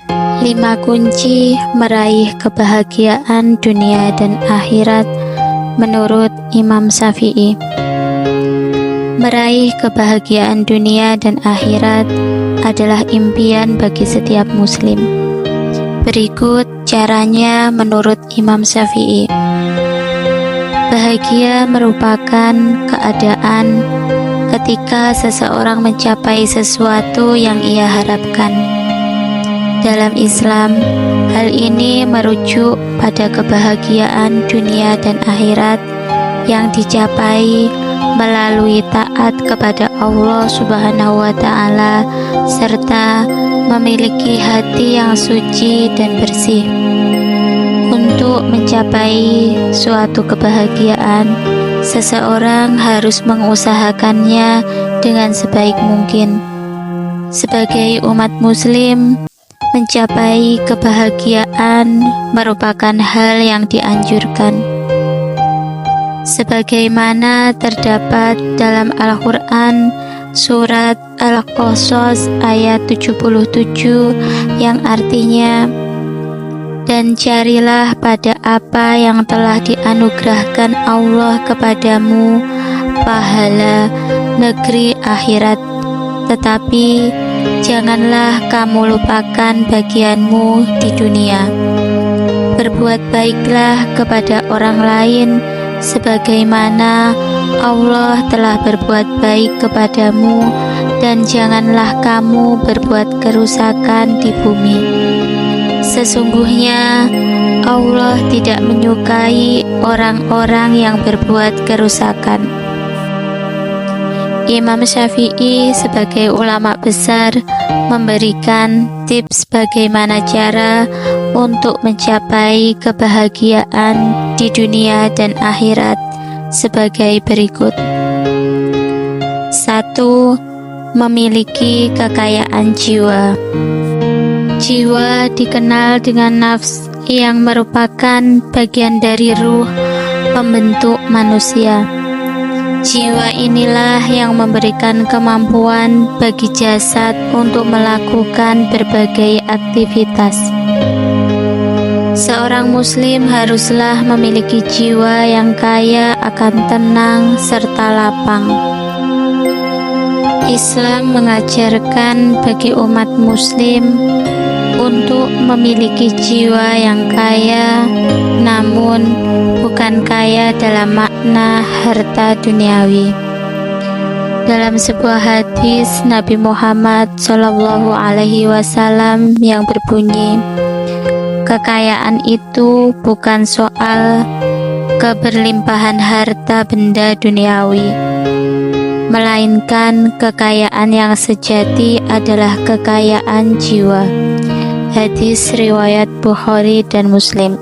5 kunci meraih kebahagiaan dunia dan akhirat menurut Imam Syafi'i. Meraih kebahagiaan dunia dan akhirat adalah impian bagi setiap muslim. Berikut caranya menurut Imam Syafi'i. Bahagia merupakan keadaan ketika seseorang mencapai sesuatu yang ia harapkan. Dalam Islam, hal ini merujuk pada kebahagiaan dunia dan akhirat yang dicapai melalui taat kepada Allah Subhanahu wa Ta'ala serta memiliki hati yang suci dan bersih. Untuk mencapai suatu kebahagiaan, seseorang harus mengusahakannya dengan sebaik mungkin. Sebagai umat muslim, mencapai kebahagiaan merupakan hal yang dianjurkan. Sebagaimana terdapat dalam Al-Quran surat Al-Qasas ayat 77 yang artinya, dan carilah pada apa yang telah dianugerahkan Allah kepadamu pahala negeri akhirat, tetapi janganlah kamu lupakan bagianmu di dunia. Berbuat baiklah kepada orang lain sebagaimana Allah telah berbuat baik kepadamu, dan janganlah kamu berbuat kerusakan di bumi. Sesungguhnya Allah tidak menyukai orang-orang yang berbuat kerusakan. Imam Syafi'i sebagai ulama besar memberikan tips bagaimana cara untuk mencapai kebahagiaan di dunia dan akhirat sebagai berikut. 1. Memiliki kekayaan jiwa. Jiwa dikenal dengan nafs yang merupakan bagian dari ruh pembentuk manusia. Jiwa inilah yang memberikan kemampuan bagi jasad untuk melakukan berbagai aktivitas. Seorang muslim haruslah memiliki jiwa yang kaya akan tenang serta lapang. Islam mengajarkan bagi umat muslim untuk memiliki jiwa yang kaya, namun bukan kaya dalam makna harta duniawi. Dalam sebuah hadis Nabi Muhammad SAW yang berbunyi, kekayaan itu bukan soal keberlimpahan harta benda duniawi, melainkan kekayaan yang sejati adalah kekayaan jiwa. Hadis riwayat Bukhari dan Muslim.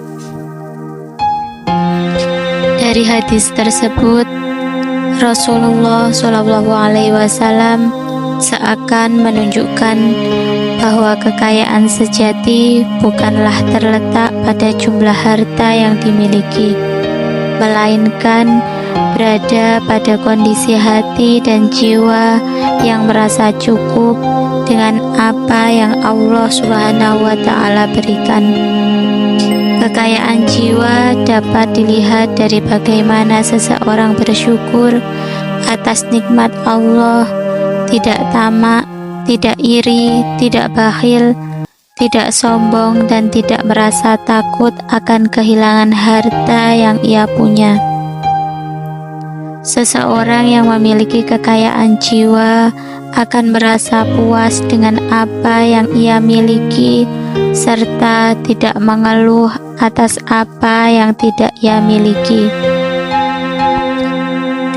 Dari hadis tersebut, Rasulullah SAW seakan menunjukkan bahwa kekayaan sejati bukanlah terletak pada jumlah harta yang dimiliki, melainkan berada pada kondisi hati dan jiwa yang merasa cukup dengan apa yang Allah Subhanahu wa Ta'ala berikan. Kekayaan jiwa dapat dilihat dari bagaimana seseorang bersyukur atas nikmat Allah, tidak tamak, tidak iri, tidak bakhil, tidak sombong, dan tidak merasa takut akan kehilangan harta yang ia punya. Seseorang yang memiliki kekayaan jiwa akan merasa puas dengan apa yang ia miliki serta tidak mengeluh atas apa yang tidak ia miliki.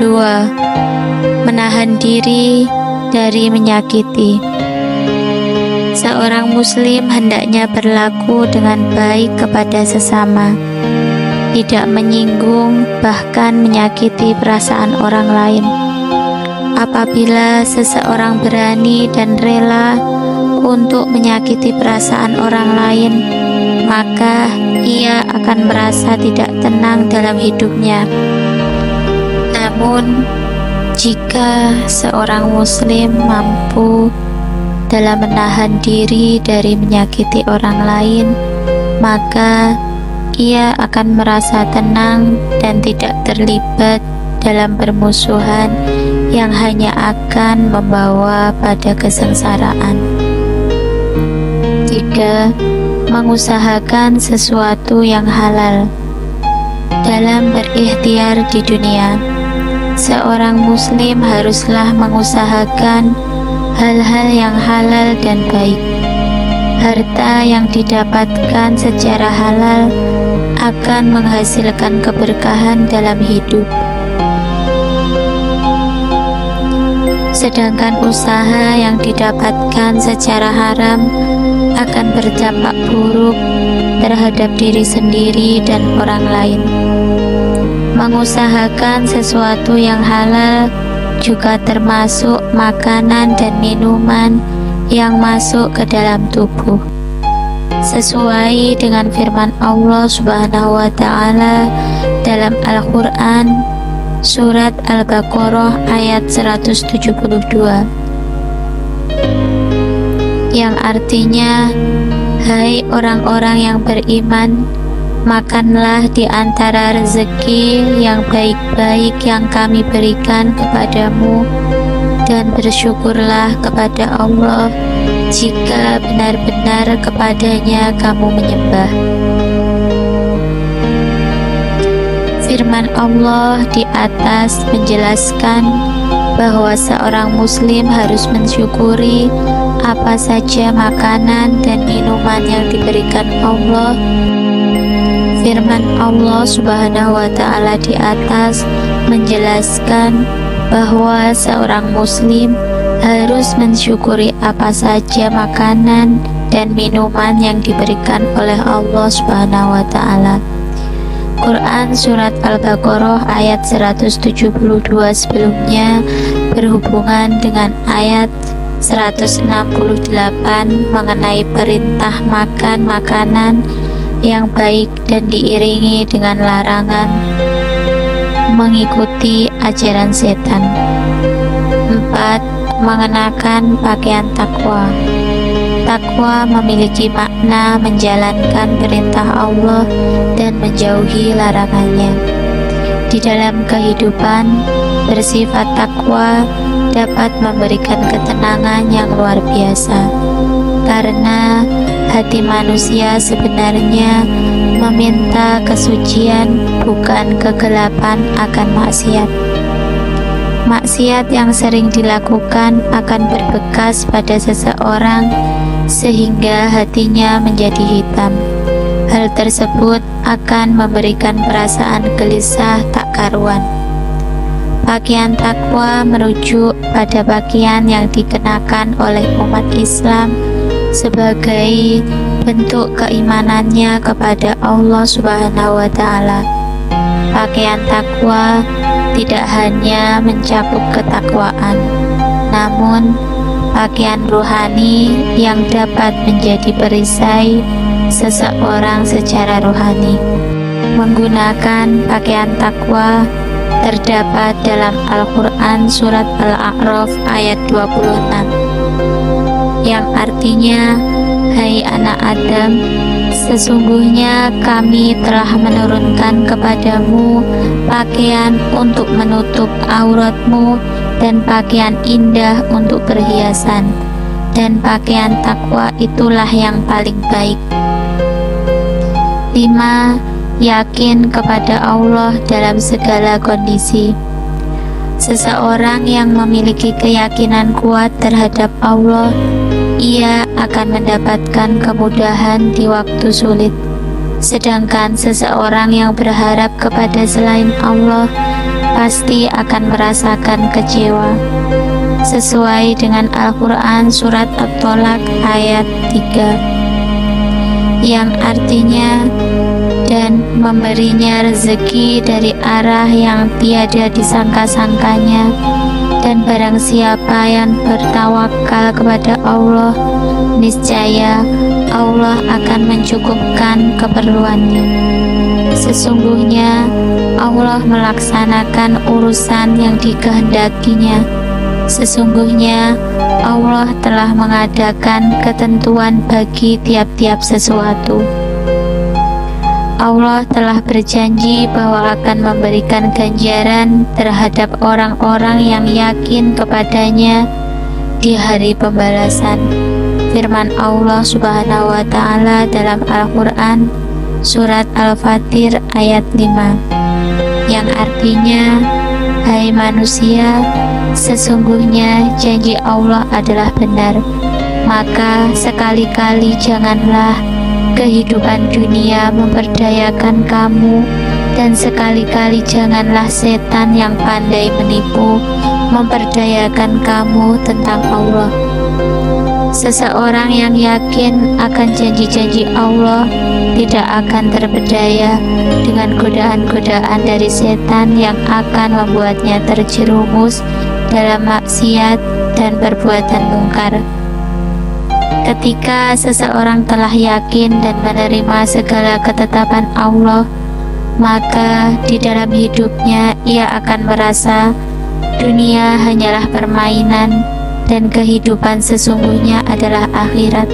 2. Menahan diri dari menyakiti. Seorang muslim hendaknya berlaku dengan baik kepada sesama, tidak menyinggung bahkan menyakiti perasaan orang lain. Apabila seseorang berani dan rela untuk menyakiti perasaan orang lain, maka ia akan merasa tidak tenang dalam hidupnya. Namun, jika seorang muslim mampu dalam menahan diri dari menyakiti orang lain, maka ia akan merasa tenang dan tidak terlibat dalam permusuhan yang hanya akan membawa pada kesengsaraan. 3. Mengusahakan sesuatu yang halal. Dalam berikhtiar di dunia, seorang muslim haruslah mengusahakan hal-hal yang halal dan baik. Harta yang didapatkan secara halal akan menghasilkan keberkahan dalam hidup. Sedangkan usaha yang didapatkan secara haram akan berdampak buruk terhadap diri sendiri dan orang lain. Mengusahakan sesuatu yang halal juga termasuk makanan dan minuman yang masuk ke dalam tubuh, sesuai dengan firman Allah Subhanahu wa Ta'ala dalam Al-Quran Surat Al-Baqarah ayat 172, yang artinya, hai orang-orang yang beriman, makanlah di antara rezeki yang baik-baik yang kami berikan kepadamu, dan bersyukurlah kepada Allah jika benar-benar kepadanya kamu menyembah. Firman Allah di atas menjelaskan bahwa seorang muslim harus mensyukuri apa saja makanan dan minuman yang diberikan Allah. Firman Allah Subhanahu wa Ta'ala di atas menjelaskan bahwa seorang muslim harus mensyukuri apa saja makanan dan minuman yang diberikan oleh Allah Subhanahu wa Ta'ala. Quran Surat Al-Baqarah ayat 172 sebelumnya berhubungan dengan ayat 168 mengenai perintah makan makanan yang baik dan diiringi dengan larangan mengikuti ajaran setan. 4. Mengenakan pakaian takwa. Takwa memiliki makna menjalankan perintah Allah dan menjauhi larangannya. Di dalam kehidupan, bersifat takwa dapat memberikan ketenangan yang luar biasa, karena hati manusia sebenarnya meminta kesucian, bukan kegelapan akan maksiat. Maksiat yang sering dilakukan akan berbekas pada seseorang sehingga hatinya menjadi hitam. Hal tersebut akan memberikan perasaan gelisah tak karuan. Pakaian takwa merujuk pada pakaian yang dikenakan oleh umat Islam sebagai bentuk keimanannya kepada Allah Subhanahu wa Ta'ala. Pakaian takwa tidak hanya mencakup ketakwaan, namun pakaian rohani yang dapat menjadi perisai seseorang secara rohani. Menggunakan pakaian takwa terdapat dalam Al-Quran Surat Al-A'raf ayat 26, yang artinya, hai anak Adam, sesungguhnya kami telah menurunkan kepadamu pakaian untuk menutup auratmu dan pakaian indah untuk perhiasan, dan pakaian takwa itulah yang paling baik. 5. Yakin kepada Allah dalam segala kondisi. Seseorang yang memiliki keyakinan kuat terhadap Allah, ia akan mendapatkan kemudahan di waktu sulit. Sedangkan seseorang yang berharap kepada selain Allah pasti akan merasakan kecewa, sesuai dengan Al-Quran Surat At-Tolak ayat 3, yang artinya, dan memberinya rezeki dari arah yang tiada disangka-sangkanya, dan barang siapa yang bertawakal kepada Allah, niscaya Allah akan mencukupkan keperluannya. Sesungguhnya Allah melaksanakan urusan yang dikehendakinya, Sesungguhnya Allah telah mengadakan ketentuan bagi tiap-tiap sesuatu. Allah telah berjanji bahwa akan memberikan ganjaran terhadap orang-orang yang yakin kepadanya di hari pembalasan. Firman Allah Subhanahu wa Ta'ala dalam Al-Quran, Surat Al-Fatir ayat 5, yang artinya, hai manusia, sesungguhnya janji Allah adalah benar, maka sekali-kali janganlah kehidupan dunia memperdayakan kamu, dan sekali-kali janganlah setan yang pandai menipu memperdayakan kamu tentang Allah. Seseorang yang yakin akan janji-janji Allah tidak akan terpedaya dengan godaan-godaan dari setan yang akan membuatnya terjerumus dalam maksiat dan perbuatan mungkar. Ketika seseorang telah yakin dan menerima segala ketetapan Allah, maka di dalam hidupnya ia akan merasa dunia hanyalah permainan dan kehidupan sesungguhnya adalah akhirat,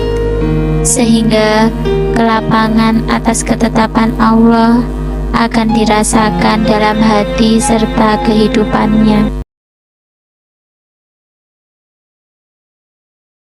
sehingga kelapangan atas ketetapan Allah akan dirasakan dalam hati serta kehidupannya.